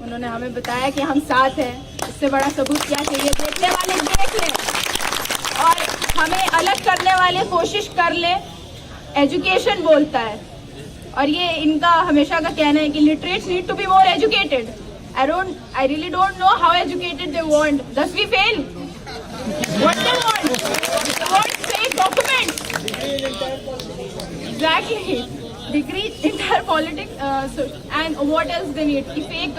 उन्होंने हमें बताया कि हम साथ हैं। इससे बड़ा सबूत क्या चाहिए? देखने वाले देख लें और हमें अलग करने वाले कोशिश कर ले। एजुकेशन बोलता है और ये इनका हमेशा का कहना है कि literates need to be more educated. I really don't know how educated they want. Thus we fail. What they want? They want fake documents. Exactly. Degree, entire politics, and what else they need? कि fake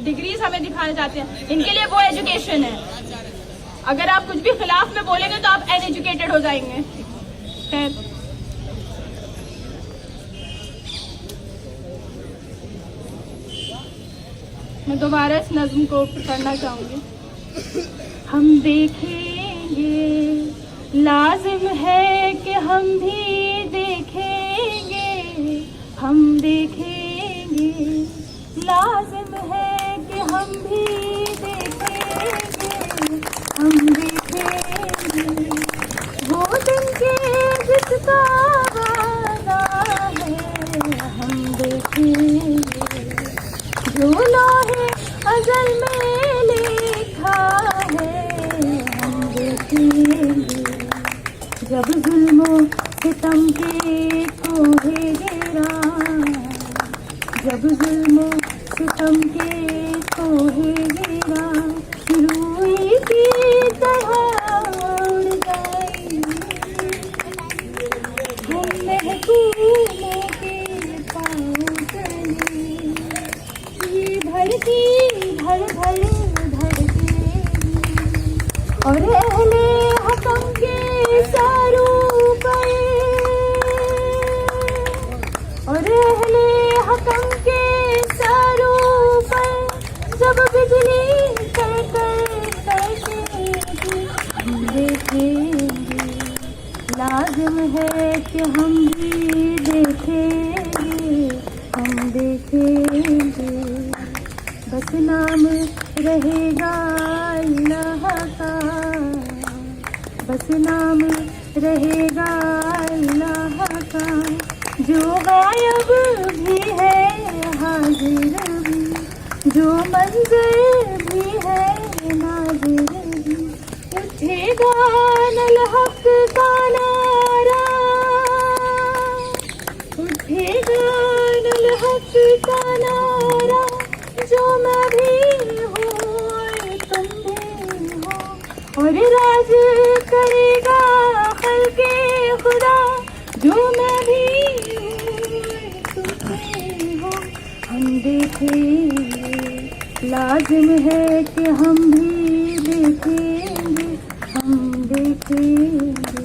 degrees हमें दिखाना चाहते हैं। इनके लिए वो education है। अगर आप कुछ भी खिलाफ में बोलेंगे तो आप अनएजुकेटेड हो जाएंगे। खैर, मैं दोबारा इस नज्म को पढ़ना चाहूँगी। हम देखेंगे, लाजिम है कि हम भी देखेंगे। हम देखेंगे, लाजिम है कि हम भी देखेंगे। हम देखेंगे वो दिन के जिसका वादा है। हम देखेंगे जो लोहे अज़ल में लिखा है। हम देखेंगे जब जुल्मों सितम के कोहे गिरा। जब जुल्मों सितम के कोहे गिरा, रूई की तरह उड़ जाएंगे हम महबूबों के पाँव तले। धरती धड़ धड़ धड़केगी और अहले हकम के सरों पर, और अहले हकम के सरों पर जब बिजली कड़केगी। हम देखेंगे, लाजिम है कि हम भी देखेंगे। हम देखेंगे बस नाम रहेगा अल्लाह का। बस नाम रहेगा अल्लाह का, जो गायब भी है हाजिर भी, जो मंज़र भी है नाज़िर भी। उठेगा नल हक का नारा, उठेगा नल हक का नारा। जो मैं भी हूँ और तुम भी हो, और राज करेगा खल्क़े खुदा। जो मैं भी हूँ और तुम भी हो। हम देखेंगे, लाजिम है कि हम भी देखेंगे। हम देखेंगे।